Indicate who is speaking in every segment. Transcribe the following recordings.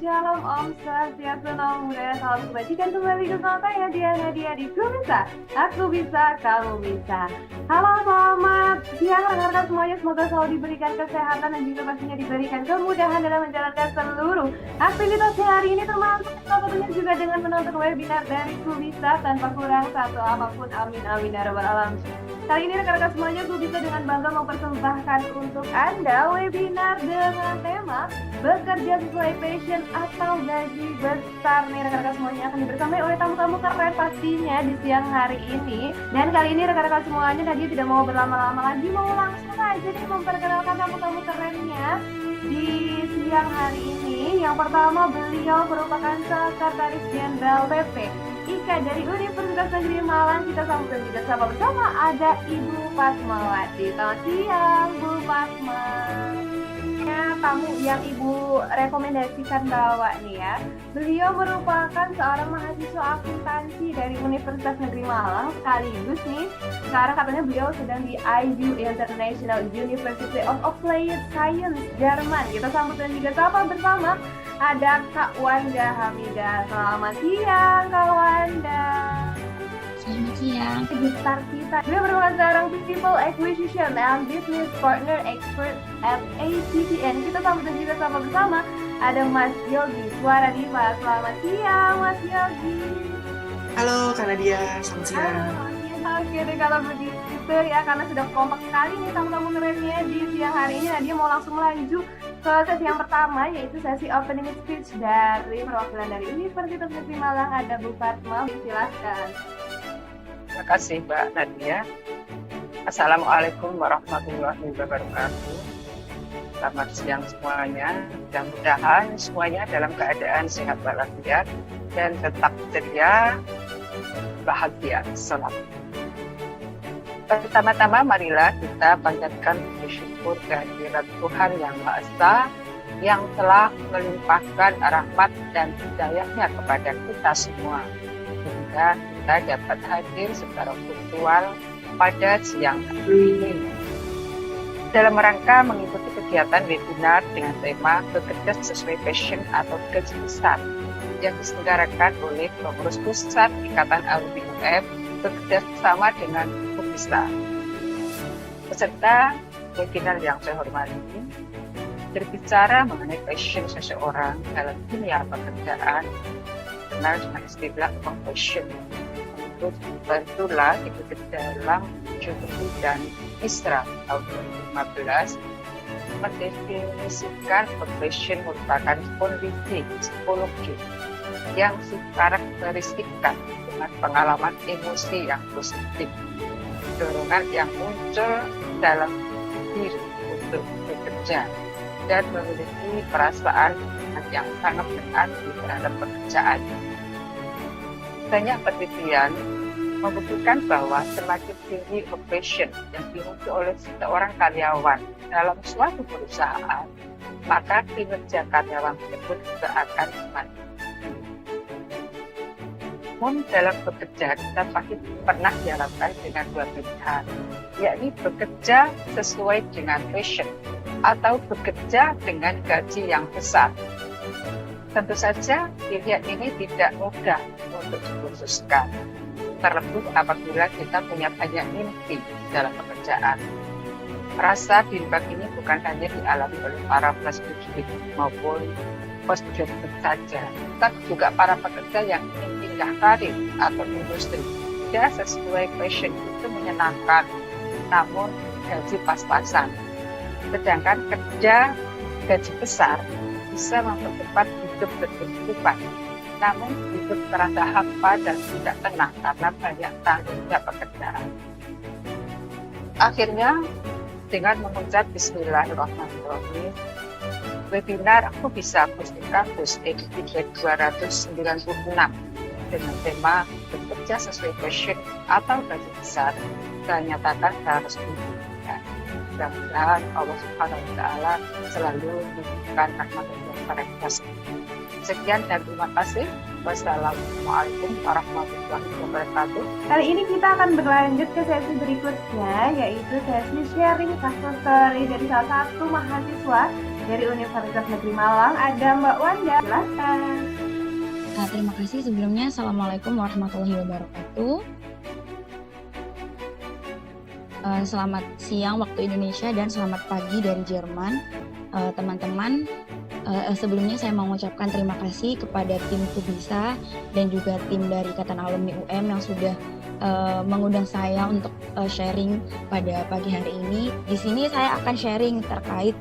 Speaker 1: Shalom Om Swastiastu, Namo Buddhaya, salam kebajikan kembali ke saya Nadia di Ku Bisa, Aku Bisa, Kamu Bisa. Halo, selamat siang rekan-rekan semuanya, semoga selalu diberikan kesehatan dan juga pastinya diberikan kemudahan dalam menjalankan seluruh aktivitasnya hari ini, termasuk salah satunya juga dengan menonton webinar dari Ku Bisa tanpa kurang satu apapun. Amin amin ya rabbal alamin. Kali ini rekan-rekan semuanya, Ku Bisa dengan bangga mempersembahkan untuk Anda webinar dengan tema bekerja sesuai passion atau gaji besar nih rekan-rekan semuanya, akan dibersamai oleh tamu-tamu keren pastinya di siang hari ini. Dan kali ini rekan-rekan semuanya, Nadia tidak mau berlama-lama lagi, mau langsung aja nih memperkenalkan tamu-tamu kerennya di siang hari ini. Yang pertama, beliau merupakan Sekretaris Jenderal BP IKA dari Universitas Negeri Malang. Kita sambut dan juga sapa bersama ada Ibu Pasmawati. Selamat siang Bu Pasma. Tamu yang Ibu rekomendasikan bawa nih ya, beliau merupakan seorang mahasiswa akuntansi dari Universitas Negeri Malang, sekaligus nih sekarang katanya beliau sedang di IU International University of Applied Science Jerman. Kita sambut dan juga sapa bersama ada Kak Wanda Hamidah. Selamat siang Kak Wanda.
Speaker 2: Selamat siang.
Speaker 1: Gitar kita dia merupakan seorang People Acquisition and Business Partner Expert at ACTN. Kita sambut dan juga sama bersama ada Mas Yogi Suara Diva. Selamat siang Mas Yogi.
Speaker 3: Halo Kak Nadia, selamat siang.
Speaker 1: Oke deh kalau begitu ya, karena sudah kompak sekali nih tamu-tamu kerennya di siang hari ini, Nadia mau langsung lanjut ke sesi yang pertama, yaitu sesi opening speech dari perwakilan dari Universitas Negeri Malang. Ada Bu Fatma, silahkan.
Speaker 4: Terima kasih Mbak Nadia. Assalamualaikum warahmatullahi wabarakatuh. Selamat siang semuanya. Mudah-mudahan semuanya dalam keadaan sehat walafiat dan tetap ceria, bahagia selalu. Pertama-tama marilah kita panjatkan bersyukur kehadirat Tuhan Yang Maha Esa yang telah melimpahkan rahmat dan hidayahnya kepada kita semua, sehingga kita dapat hadir secara virtual pada siang hari ini dalam rangka mengikuti kegiatan webinar dengan tema bekerja sesuai passion atau gaji besar yang diselenggarakan oleh pengurus pusat Ikatan Alumni UM bekerja sama dengan Ku Bisa. Peserta webinar yang saya hormati berbicara mengenai passion seseorang dalam dunia pekerjaan, kenal dengan istilah passion. Bantulah ikuti dalam Jumlah dan Isra tahun 2015 mendefinisikan passion merupakan kondisi psikologi yang dikarakteristikkan dengan pengalaman emosi yang positif, dorongan yang muncul dalam diri untuk bekerja, dan memiliki perasaan yang sangat berarti terhadap pekerjaan. Banyak penelitian membuktikan bahwa semakin tinggi passion yang dimiliki oleh seorang karyawan dalam suatu perusahaan, maka kinerja karyawan tersebut juga akan semakin tinggi. Namun dalam bekerja kita pasti pernah dihadapkan dengan dua pilihan, yakni bekerja sesuai dengan passion atau bekerja dengan gaji yang besar. Tentu saja pilihan ini tidak mudah untuk dikhususkan, terlebih apabila kita punya banyak mimpi dalam pekerjaan. Rasa bimbang ini bukan hanya dialami oleh para prajurit maupun prajurit saja, tapi juga para pekerja yang ingin pindah karir atau industri. Tidak sesuai passion itu menyenangkan, namun gaji pas-pasan. Sedangkan kerja gaji besar bisa mempercepat hidup berkehidupan, namun hidup terasa hampa dan tidak tenang karena banyak tanggung jawab pekerjaan. Akhirnya, dengan mengucap Bismillahirrahmanirrahim, webinar Aku Bisa Gusti Kampus edisi 296 dengan tema bekerja sesuai passion atau gaji besar saya nyatakan harus diberikan. Mudah-mudahan Allah Subhanahu wa Ta'ala selalu memberikan rahmat kepada kita semua. Sekian dan terima kasih. Wassalamualaikum warahmatullahi wabarakatuh.
Speaker 1: Kali ini kita akan berlanjut ke sesi berikutnya, yaitu sesi sharing success story dari salah satu mahasiswa Dari Universitas Negeri Malang ada Mbak Wanda. Silakan.
Speaker 2: Terima kasih sebelumnya. Assalamualaikum warahmatullahi wabarakatuh. Selamat siang waktu Indonesia dan selamat pagi dari Jerman. Teman-teman, sebelumnya saya mau mengucapkan terima kasih kepada tim Kubisa dan juga tim dari Ikatan Alumni UM yang sudah mengundang saya untuk sharing pada pagi hari ini. Di sini saya akan sharing terkait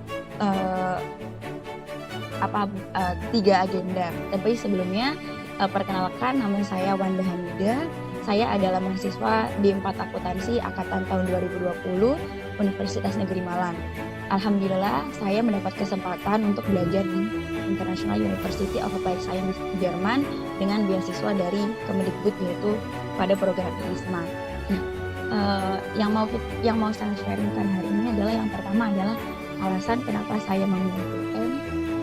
Speaker 2: tiga agenda. Tapi sebelumnya perkenalkan, nama saya Wanda Hamidah. Saya adalah mahasiswa D4 Akuntansi Angkatan tahun 2020 Universitas Negeri Malang. Alhamdulillah saya mendapat kesempatan untuk belajar di International University of Applied Science di Jerman dengan beasiswa dari Kemendikbud, yaitu pada program ISMA. Yang mau saya sharingkan hari ini adalah yang pertama adalah alasan kenapa saya memilih UM.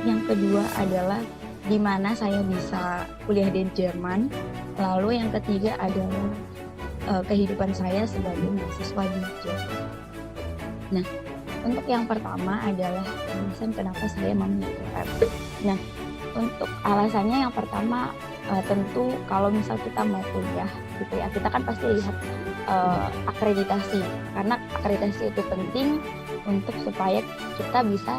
Speaker 2: Yang kedua adalah di mana saya bisa kuliah di Jerman. Lalu yang ketiga adalah kehidupan saya sebagai mahasiswa di Jerman. Nah, untuk yang pertama adalah alasan kenapa saya memilih UM. Nah, untuk alasannya yang pertama tentu kalau misal kita mau kuliah gitu ya, kita kan pasti lihat akreditasi, karena akreditasi itu penting untuk supaya kita bisa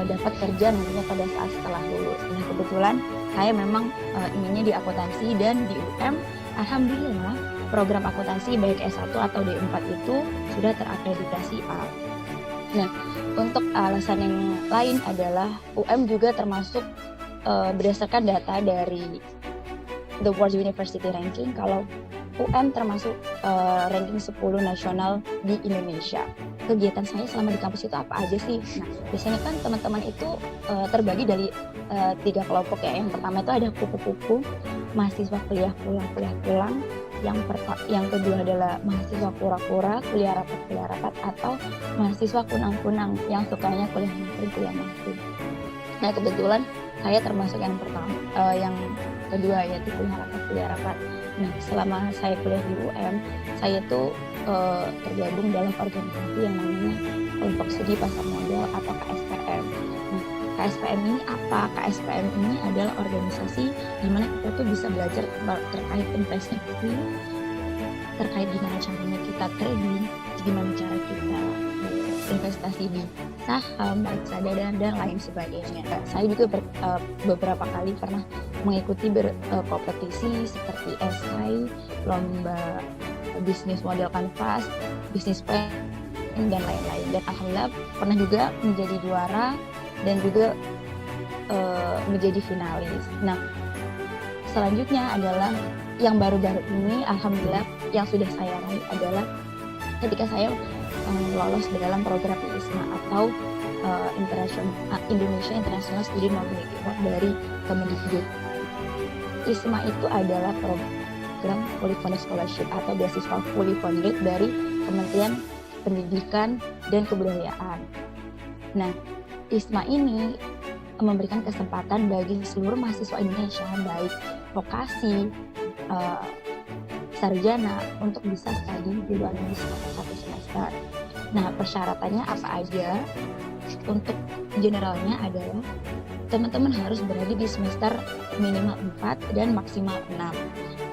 Speaker 2: dapat kerja nantinya pada saat setelah lulus. Nah, kebetulan saya memang inginnya di akuntansi, dan di UM alhamdulillah program akuntansi baik S1 atau D4 itu sudah terakreditasi A. Nah, untuk alasan yang lain adalah UM juga termasuk berdasarkan data dari The World University Ranking, kalau UM termasuk ranking 10 nasional di Indonesia. Kegiatan saya selama di kampus itu apa aja sih? Nah, biasanya kan teman-teman itu terbagi dari 3 kelompok ya. Yang pertama itu ada kupu-kupu, mahasiswa kuliah pulang. Yang kedua adalah mahasiswa pura-pura, kuliah rapat, atau mahasiswa kunang-kunang yang sukanya kuliah makin. Nah, kebetulan saya termasuk yang pertama, yang kedua, yaitu kuliah rapat. Nah, selama saya kuliah di UM, saya tuh tergabung dalam organisasi yang namanya Kelompok Studi Pasar Modal atau KSPM. Nah, KSPM ini apa? KSPM ini adalah organisasi di mana kita tuh bisa belajar terkait investasi, terkait gimana caranya kita trading, gimana cara kita investasi di saham, reksadana, dan lain sebagainya. Saya juga beberapa kali pernah mengikuti kompetisi seperti esai, lomba bisnis model kanvas, bisnis plan, dan lain-lain. Dan alhamdulillah pernah juga menjadi juara dan juga menjadi finalis. Nah, selanjutnya adalah yang baru-baru ini, alhamdulillah yang sudah saya raih adalah ketika saya lolos dalam program ISMA atau Indonesia International Student Mobility Award dari Kemendikbud. ISMA itu adalah program fully funded scholarship atau beasiswa fully funded dari Kementerian Pendidikan dan Kebudayaan. Nah, ISMA ini memberikan kesempatan bagi seluruh mahasiswa Indonesia, baik vokasi, sarjana, untuk bisa studi di luar negeri selama 1 semester. Nah, persyaratannya apa aja? Untuk generalnya adalah teman-teman harus berada di semester minimal 4 dan maksimal 6.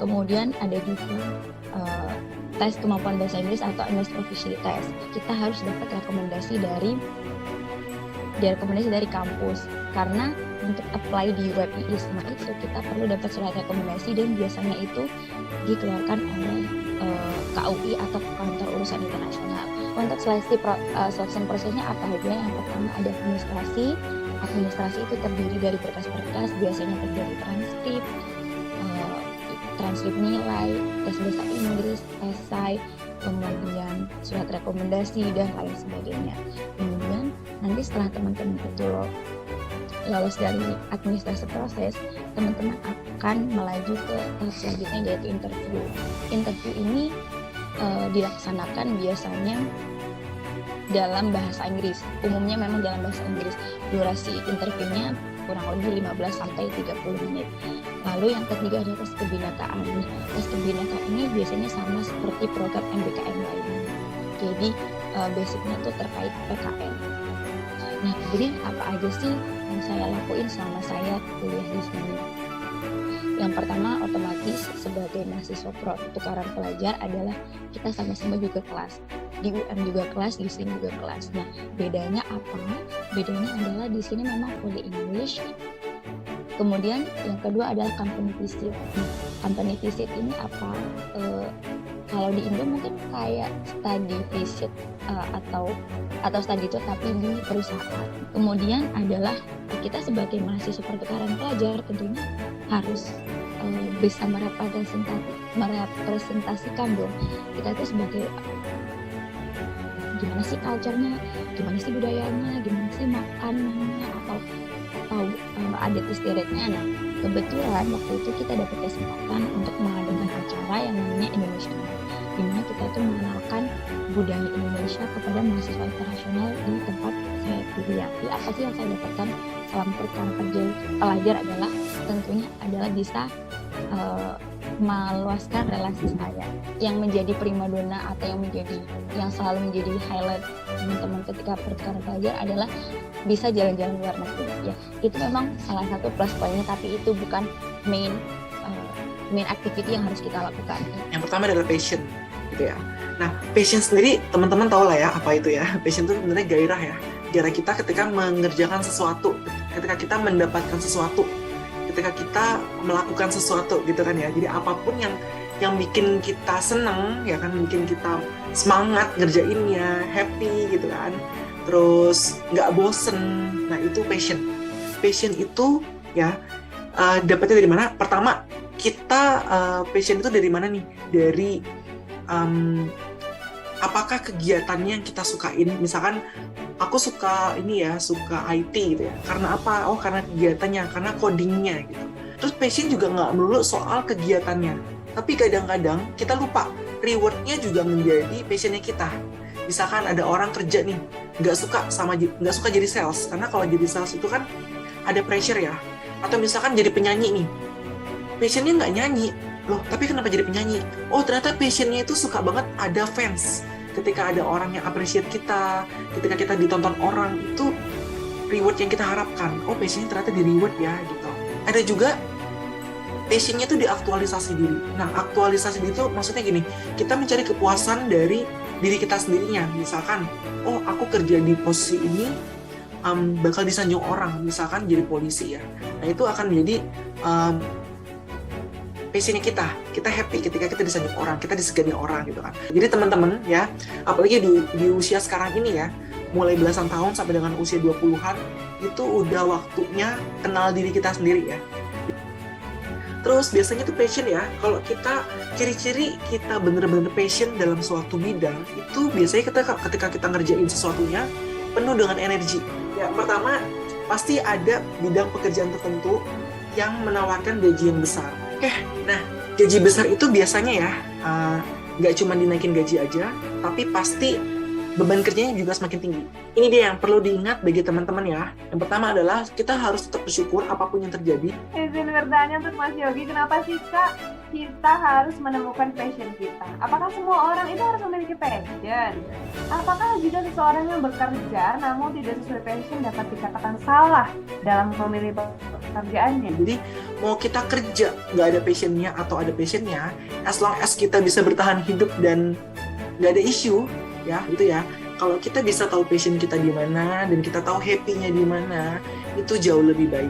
Speaker 2: Kemudian ada juga tes kemampuan bahasa Inggris atau English Proficiency Test. Kita harus dapat rekomendasi dari kampus, karena untuk apply di web ISMA itu kita perlu dapat surat rekomendasi, dan biasanya itu dikeluarkan oleh KUI atau Kantor Urusan Internasional. Untuk seleksi prosesnya apa aja? Yang pertama ada administrasi itu terdiri dari berkas-berkas, biasanya terdiri transkrip nilai, tes bahasa Inggris, esai, kemudian surat rekomendasi, dan lain sebagainya. Kemudian nanti setelah teman-teman itu lolos dari administrasi proses, teman-teman akan melaju ke tahap selanjutnya, yaitu interview. Interview ini dilaksanakan biasanya dalam bahasa Inggris. Umumnya memang dalam bahasa Inggris. Durasi interviewnya kurang lebih 15 sampai 30 menit. Lalu yang ketiga adalah tes kebinekaan. Tes kebinekaan ini biasanya sama seperti program MBKM lainnya. Jadi basicnya itu terkait PKN. Nah, jadi apa aja sih yang saya lakuin selama saya kuliah di sini? Yang pertama, otomatis sebagai mahasiswa pertukaran pelajar adalah kita sama-sama juga kelas. Di UM juga kelas, di sini juga kelas. Nah, bedanya apa? Bedanya adalah di sini memang fully English. Kemudian yang kedua adalah company visit. Nah, company visit ini apa? Kalau di Indo mungkin kayak study visit atau study tour tapi di perusahaan. Kemudian adalah kita sebagai mahasiswa pertukaran pelajar tentunya harus bisa merepresentasikan dong kita itu sebagai gimana sih culture-nya, gimana sih budayanya, gimana sih makanannya atau adat istiadatnya. Nah, kebetulan waktu itu kita dapat kesempatan untuk mengadakan acara yang namanya Indonesia Night, di mana kita itu mengenalkan budaya Indonesia kepada mahasiswa internasional di tempat saya kuliah. Jadi apa sih yang saya dapatkan selama pertukaran pelajar adalah tentunya adalah bisa meluaskan relasi saya. Yang menjadi primadona atau yang selalu menjadi highlight teman-teman ketika pertukaran pelajar adalah bisa jalan-jalan luar negeri. Ya, itu memang salah satu plus poinnya, tapi itu bukan main activity yang harus kita lakukan.
Speaker 3: Yang pertama adalah passion, gitu ya. Nah, passion sendiri teman-teman tahu lah ya apa itu ya. Passion itu sebenarnya gairah ya. Gairah kita ketika mengerjakan sesuatu, ketika kita mendapatkan sesuatu, ketika kita melakukan sesuatu gitu kan ya. Jadi apapun yang bikin kita seneng ya kan, bikin kita semangat ngerjainnya, happy gitu kan, terus nggak bosen. Nah, itu passion. Passion itu ya dapatnya dari mana? Pertama, kita passion itu dari mana nih? Dari apakah kegiatannya yang kita sukain. Misalkan aku suka suka IT gitu ya. Karena apa? Oh, karena kegiatannya, karena codingnya gitu. Terus passion juga nggak melulu soal kegiatannya, tapi kadang-kadang kita lupa rewardnya juga menjadi passionnya kita. Misalkan ada orang kerja nih nggak suka jadi sales, karena kalau jadi sales itu kan ada pressure ya. Atau misalkan jadi penyanyi nih, passionnya nggak nyanyi loh, tapi kenapa jadi penyanyi? Oh, ternyata passionnya itu suka banget ada fans. Ketika ada orang yang appreciate kita, ketika kita ditonton orang, itu reward yang kita harapkan. Oh, passionnya ternyata di reward ya gitu. Ada juga passionnya itu diaktualisasi diri. Nah, aktualisasi diri itu maksudnya gini, kita mencari kepuasan dari diri kita sendirinya. Misalkan, oh, aku kerja di posisi ini bakal disanjung orang, misalkan jadi polisi ya. Nah, itu akan menjadi passionnya kita happy ketika kita disanjung orang, kita disegani orang gitu kan. Jadi teman-teman ya, apalagi di usia sekarang ini ya, mulai belasan tahun sampai dengan usia 20-an, itu udah waktunya kenal diri kita sendiri ya. Terus biasanya tuh passion ya, kalau kita ciri-ciri kita bener-bener passion dalam suatu bidang, itu biasanya ketika kita ngerjain sesuatunya penuh dengan energi. Ya, pertama pasti ada bidang pekerjaan tertentu yang menawarkan gaji yang besar. Oke, nah gaji besar itu biasanya ya nggak cuma dinaikin gaji aja, tapi pasti beban kerjanya juga semakin tinggi. Ini dia yang perlu diingat bagi teman-teman ya. Yang pertama adalah kita harus tetap bersyukur apapun yang terjadi.
Speaker 1: Izin bertanya untuk Mas Yogi, kenapa sih Kak kita harus menemukan passion kita? Apakah semua orang itu harus memiliki passion? Apakah jika seseorang yang bekerja namun tidak sesuai passion dapat dikatakan salah dalam memilih pekerjaannya?
Speaker 3: Jadi mau kita kerja nggak ada passionnya atau ada passionnya, as long as kita bisa bertahan hidup dan nggak ada isu, ya itu ya. Kalau kita bisa tahu passion kita di mana dan kita tahu happy-nya di mana, itu jauh lebih baik.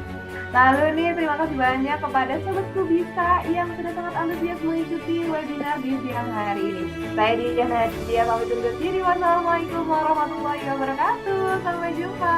Speaker 1: Lalu nih, terima kasih banyak kepada Sobatku Bisa yang sudah sangat antusias mengikuti webinar di siang hari ini. Saya Nadia pamit undur diri. Wassalamualaikum warahmatullahi wabarakatuh. Sampai jumpa.